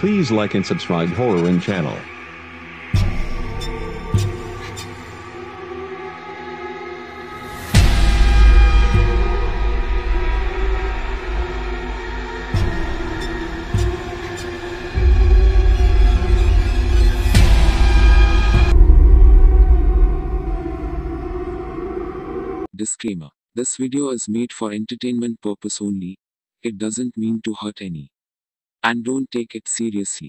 Please like and subscribe Horror In channel. Disclaimer. This video is made for entertainment purpose only. It doesn't mean to hurt any. And don't take it seriously.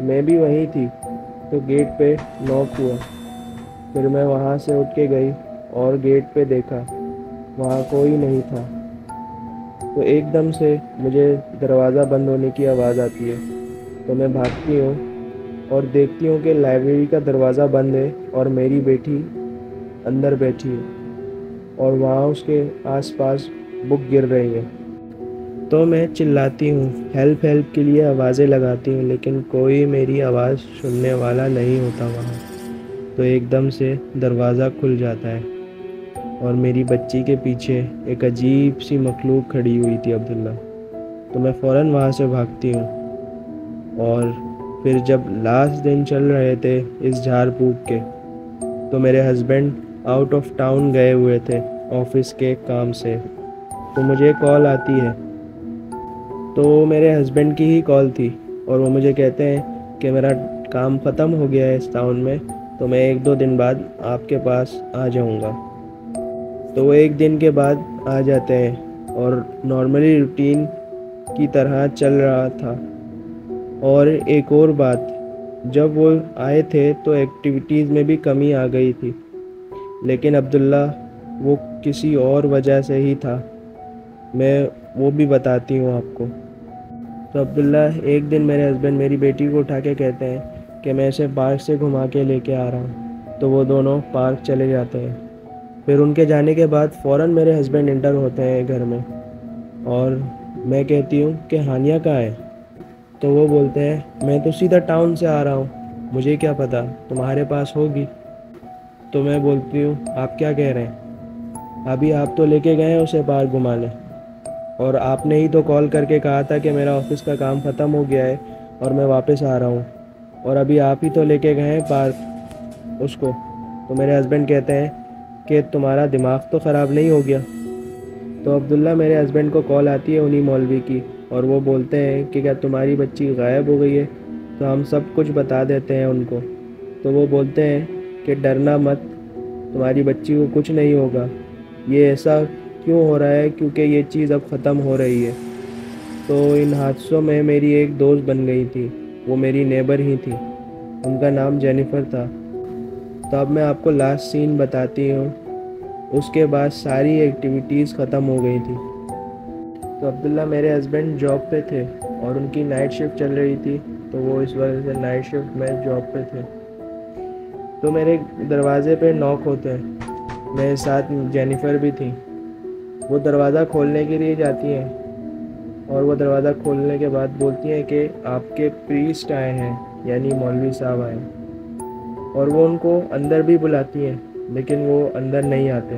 میں بھی وہیں تھی تو get پہ نوک ہوا۔ پھر میں وہاں سے اٹھ کے گئی اور گیٹ پہ دیکھا، وہاں کوئی نہیں تھا۔ تو ایک دم سے مجھے دروازہ بند ہونے کی آواز آتی ہے، تو میں بھاگتی ہوں اور دیکھتی ہوں کہ لائبریری کا دروازہ بند ہے اور میری بیٹی اندر بیٹھی ہے اور وہاں اس کے آس پاس بک گر رہی ہے۔ تو میں چلاتی ہوں، ہیلپ ہیلپ کے لیے آوازیں لگاتی ہوں، لیکن کوئی میری آواز سننے والا نہیں ہوتا وہاں۔ تو ایک دم سے دروازہ کھل جاتا ہے اور میری بچی کے پیچھے ایک عجیب سی مخلوق کھڑی ہوئی تھی، عبداللہ۔ تو میں فوراً وہاں سے بھاگتی ہوں، اور پھر جب لاسٹ دن چل رہے تھے اس جھاڑ پھونک کے، تو میرے ہسبینڈ آؤٹ آف ٹاؤن گئے ہوئے تھے آفس کے کام سے۔ تو مجھے کال آتی ہے، تو وہ میرے ہسبینڈ کی ہی کال تھی، اور وہ مجھے کہتے ہیں کہ میرا کام ختم ہو گیا ہے اس ٹاؤن میں، تو میں 1-2 دن بعد آپ کے پاس آ جاؤں گا۔ تو وہ 1 دن کے بعد آ جاتے ہیں اور نارملی روٹین کی طرح چل رہا تھا۔ اور ایک اور بات، جب وہ آئے تھے تو ایکٹیویٹیز میں بھی کمی آ گئی تھی، لیکن عبداللہ وہ کسی اور وجہ سے ہی تھا، میں وہ بھی بتاتی ہوں آپ کو۔ تو عبداللہ ایک دن میرے ہسبینڈ میری بیٹی کو اٹھا کے کہتے ہیں کہ میں اسے پارک سے گھما کے لے کے آ رہا ہوں، تو وہ دونوں پارک چلے جاتے ہیں۔ پھر ان کے جانے کے بعد فوراً میرے ہسبینڈ انٹر ہوتے ہیں گھر میں، اور میں کہتی ہوں کہ ہانیہ کہاں ہے؟ تو وہ بولتے ہیں میں تو سیدھا ٹاؤن سے آ رہا ہوں، مجھے کیا پتہ، تمہارے پاس ہوگی۔ تو میں بولتی ہوں آپ کیا کہہ رہے ہیں؟ ابھی آپ تو لے کے گئے ہیں اسے پارک گھمانے، اور آپ نے ہی تو کال کر کے کہا تھا کہ میرا آفس کا کام ختم ہو گیا ہے اور میں واپس آ رہا ہوں، اور ابھی آپ ہی تو لے کے گئے ہیں پارک اس کو۔ تو میرے ہسبینڈ کہتے ہیں کہ تمہارا دماغ تو خراب نہیں ہو گیا؟ تو عبداللہ میرے ہسبینڈ کو کال آتی ہے انہی مولوی کی، اور وہ بولتے ہیں کہ کیا تمہاری بچی غائب ہو گئی ہے؟ تو ہم سب کچھ بتا دیتے ہیں ان کو۔ تو وہ بولتے ہیں کہ ڈرنا مت، تمہاری بچی کو کچھ نہیں ہوگا، یہ ایسا کیوں ہو رہا ہے کیونکہ یہ چیز اب ختم ہو رہی ہے۔ تو ان حادثوں میں میری ایک دوست بن گئی تھی، وہ میری نیبر ہی تھی، ان کا نام جینیفر تھا۔ تو اب میں آپ کو لاسٹ سین بتاتی ہوں، اس کے بعد ساری ایکٹیویٹیز ختم ہو گئی تھی۔ تو عبداللہ میرے ہسبینڈ جاب پہ تھے اور ان کی نائٹ شفٹ چل رہی تھی، تو وہ اس وجہ سے نائٹ شفٹ میں جاب پہ تھے۔ تو میرے دروازے پہ نوک ہوتے ہیں، میرے ساتھ جینیفر بھی تھی، وہ دروازہ کھولنے کے لیے جاتی ہیں، اور وہ دروازہ کھولنے کے بعد بولتی ہیں کہ آپ کے پریسٹ آئے ہیں، یعنی مولوی صاحب آئے ہیں، اور وہ ان کو اندر بھی بلاتی ہیں، لیکن وہ اندر نہیں آتے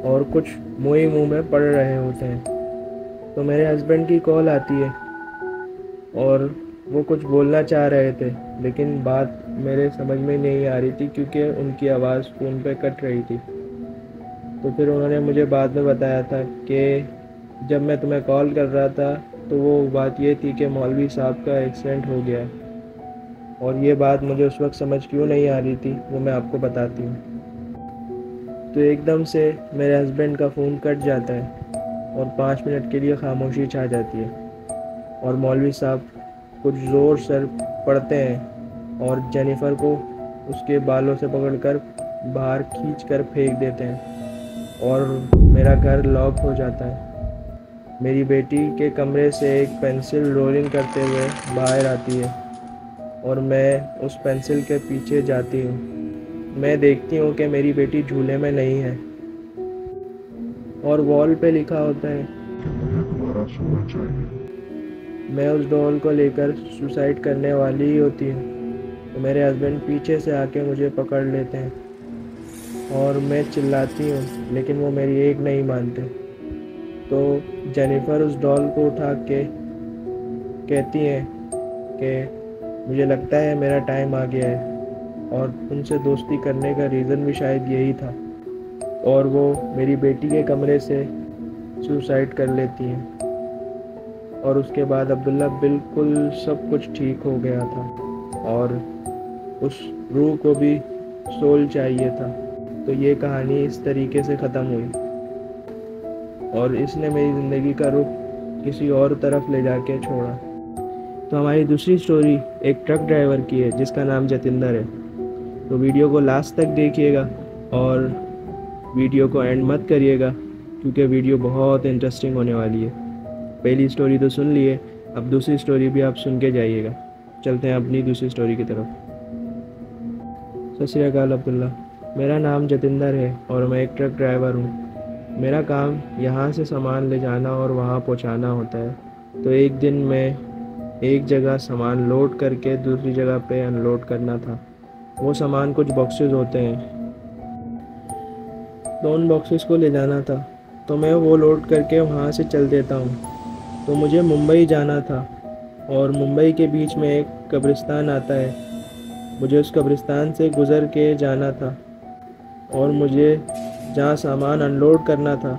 اور کچھ منہ میں پڑھ رہے ہوتے ہیں۔ تو میرے ہسبینڈ کی کال آتی ہے اور وہ کچھ بولنا چاہ رہے تھے، لیکن بات میرے سمجھ میں نہیں آ رہی تھی کیونکہ ان کی آواز فون پہ کٹ رہی تھی۔ تو پھر انہوں نے مجھے بعد میں بتایا تھا کہ جب میں تمہیں کال کر رہا تھا تو وہ بات یہ تھی کہ مولوی صاحب کا ایکسیڈنٹ ہو گیا ہے، اور یہ بات مجھے اس وقت سمجھ کیوں نہیں آ رہی تھی وہ میں آپ کو بتاتی ہوں۔ تو ایک دم سے میرے ہسبینڈ کا فون کٹ جاتا ہے اور 5 منٹ کے لیے خاموشی چھا جاتی ہے، اور مولوی صاحب کچھ زور سے پڑھتے ہیں اور جینیفر کو اس کے بالوں سے پکڑ کر باہر کھینچ کر پھینک دیتے ہیں، اور میرا گھر لاک ہو جاتا ہے۔ میری بیٹی کے کمرے سے ایک پینسل رولنگ کرتے ہوئے باہر آتی ہے، اور میں اس پینسل کے پیچھے جاتی ہوں۔ میں دیکھتی ہوں کہ میری بیٹی جھولے میں نہیں ہے، اور وال پہ لکھا ہوتا ہے میں اس ڈول کو لے کر سوسائڈ کرنے والی ہی ہوتی ہوں۔ تو میرے ہسبینڈ پیچھے سے آ کے مجھے پکڑ لیتے ہیں، اور میں چلاتی ہوں لیکن وہ میری ایک نہیں مانتے۔ تو جینیفر اس ڈول کو اٹھا کے کہتی ہیں کہ مجھے لگتا ہے میرا ٹائم آ گیا ہے، اور ان سے دوستی کرنے کا ریزن بھی شاید یہی تھا، اور وہ میری بیٹی کے کمرے سے سوسائڈ کر لیتی ہیں۔ اور اس کے بعد عبداللہ بالکل سب کچھ ٹھیک ہو گیا تھا، اور اس روح کو بھی سول چاہیے تھا۔ تو یہ کہانی اس طریقے سے ختم ہوئی، اور اس نے میری زندگی کا رخ کسی اور طرف لے جا کے چھوڑا۔ تو ہماری دوسری سٹوری ایک ٹرک ڈرائیور کی ہے جس کا نام جتندر ہے. تو ویڈیو کو لاسٹ تک دیکھیے گا اور ویڈیو کو اینڈ مت کریے گا کیونکہ ویڈیو بہت انٹرسٹنگ ہونے والی ہے. پہلی سٹوری تو سن لیے, اب دوسری سٹوری بھی آپ سن کے جائیے گا. چلتے ہیں اپنی دوسری سٹوری کی طرف. ست شری اکال عبداللہ. میرا نام جتندر ہے اور میں ایک ٹرک ڈرائیور ہوں. میرا کام یہاں سے سامان لے جانا اور وہاں پہنچانا ہوتا ہے. تو ایک دن میں ایک جگہ سامان لوڈ کر کے دوسری جگہ پہ ان لوڈ کرنا تھا. وہ سامان کچھ باکسز ہوتے ہیں تو ان باکسز کو لے جانا تھا. تو میں وہ لوڈ کر کے وہاں سے چل دیتا ہوں. تو مجھے ممبئی جانا تھا اور ممبئی کے بیچ میں ایک قبرستان آتا ہے. مجھے اس قبرستان سے گزر کے جانا تھا اور مجھے جہاں سامان ان لوڈ کرنا تھا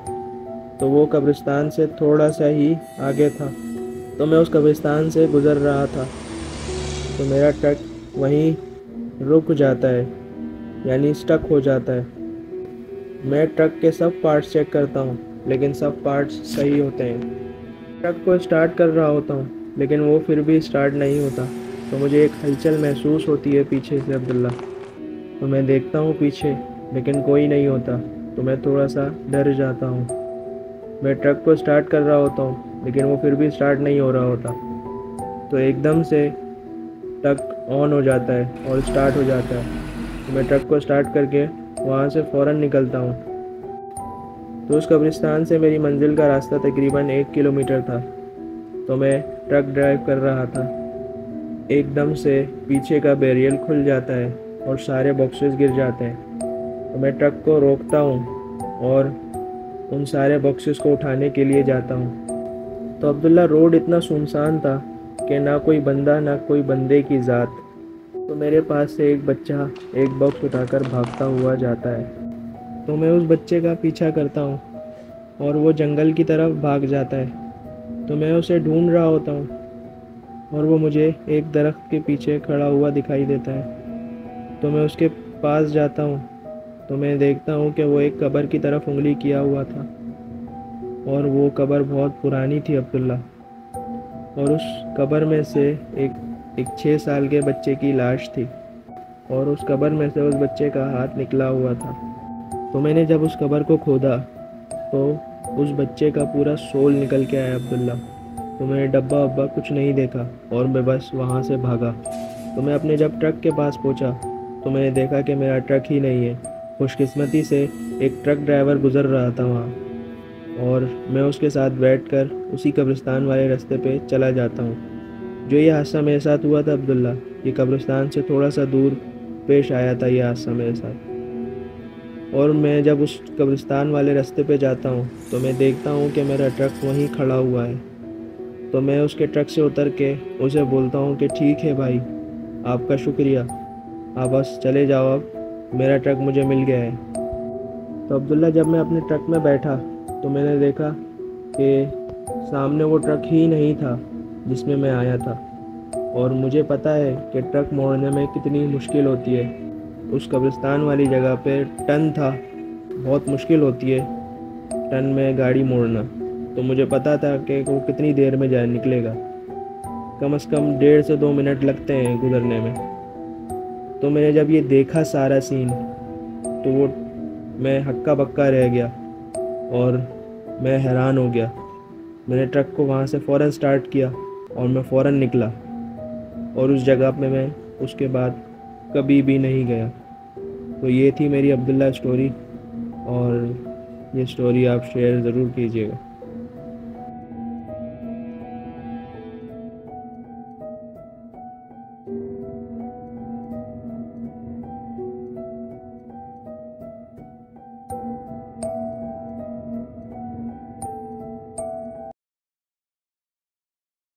تو وہ قبرستان سے تھوڑا سا ہی آگے تھا. تو میں اس قبرستان سے گزر رہا تھا تو میرا ٹرک وہیں رک جاتا ہے, یعنی اسٹک ہو جاتا ہے. میں ٹرک کے سب پارٹس چیک کرتا ہوں لیکن سب پارٹس صحیح ہوتے ہیں. ٹرک کو اسٹارٹ کر رہا ہوتا ہوں لیکن وہ پھر بھی اسٹارٹ نہیں ہوتا. تو مجھے ایک ہلچل محسوس ہوتی ہے پیچھے سے عبداللہ. تو میں دیکھتا ہوں پیچھے لیکن کوئی نہیں ہوتا. تو میں تھوڑا سا ڈر جاتا ہوں. میں ٹرک کو اسٹارٹ کر رہا ہوتا ہوں لیکن وہ پھر بھی اسٹارٹ نہیں ہو رہا ہوتا. تو ایک دم سے ٹرک آن ہو جاتا ہے اور اسٹارٹ ہو جاتا ہے. تو میں ٹرک کو اسٹارٹ کر کے وہاں سے فوراً نکلتا ہوں. تو اس قبرستان سے میری منزل کا راستہ تقریباً 1 کلومیٹر تھا. تو میں ٹرک ڈرائیو کر رہا تھا. ایک دم سے پیچھے کا بیریل کھل جاتا ہے اور سارے باکسز گر جاتے ہیں. تو میں ٹرک کو روکتا ہوں اور ان سارے باکسز کو اٹھانے کے لیے جاتا ہوں. تو عبداللہ روڈ اتنا سنسان تھا کہ نہ کوئی بندہ نہ کوئی بندے کی ذات. تو میرے پاس سے ایک بچہ ایک باکس اٹھا کر بھاگتا ہوا جاتا ہے. تو میں اس بچے کا پیچھا کرتا ہوں اور وہ جنگل کی طرف بھاگ جاتا ہے. تو میں اسے ڈھونڈ رہا ہوتا ہوں اور وہ مجھے ایک درخت کے پیچھے کھڑا ہوا دکھائی دیتا ہے. تو میں اس کے پاس جاتا ہوں تو میں دیکھتا ہوں کہ وہ ایک قبر کی طرف انگلی کیا ہوا تھا اور وہ قبر بہت پرانی تھی عبداللہ. اور اس قبر میں سے ایک 6 سال کے بچے کی لاش تھی اور اس قبر میں سے اس بچے کا ہاتھ نکلا ہوا تھا. تو میں نے جب اس قبر کو کھودا تو اس بچے کا پورا سول نکل کے آیا عبداللہ. تو میں نے ڈبہ وبا کچھ نہیں دیکھا اور میں بس وہاں سے بھاگا. تو میں اپنے جب ٹرک کے پاس پہنچا تو میں نے دیکھا کہ میرا ٹرک ہی نہیں ہے. خوش قسمتی سے ایک ٹرک ڈرائیور گزر رہا تھا وہاں اور میں اس کے ساتھ بیٹھ کر اسی قبرستان والے راستے پہ چلا جاتا ہوں. جو یہ حادثہ میرے ساتھ ہوا تھا عبداللہ, یہ قبرستان سے تھوڑا سا دور پیش آیا تھا یہ حادثہ میرے ساتھ. اور میں جب اس قبرستان والے راستے پہ جاتا ہوں تو میں دیکھتا ہوں کہ میرا ٹرک وہیں کھڑا ہوا ہے. تو میں اس کے ٹرک سے اتر کے اسے بولتا ہوں کہ ٹھیک ہے بھائی, آپ کا شکریہ, آپ بس چلے جاؤ, اب میرا ٹرک مجھے مل گیا ہے. تو عبداللہ جب میں اپنے ٹرک میں بیٹھا تو میں نے دیکھا کہ سامنے وہ ٹرک ہی نہیں تھا جس میں میں آیا تھا. اور مجھے پتہ ہے کہ ٹرک موڑنے میں کتنی مشکل ہوتی ہے. اس قبرستان والی جگہ پہ ٹن تھا, بہت مشکل ہوتی ہے ٹن میں گاڑی موڑنا. تو مجھے پتہ تھا کہ وہ کتنی دیر میں نکلے گا, کم از کم 1.5 سے 2 منٹ لگتے ہیں گزرنے میں. تو میں نے جب یہ دیکھا سارا سین تو میں ہکا بکا رہ گیا اور میں حیران ہو گیا. میں نے ٹرک کو وہاں سے فوراً سٹارٹ کیا اور میں فوراً نکلا اور اس جگہ پہ میں اس کے بعد کبھی بھی نہیں گیا. تو یہ تھی میری عبداللہ سٹوری اور یہ سٹوری آپ شیئر ضرور کیجیے گا.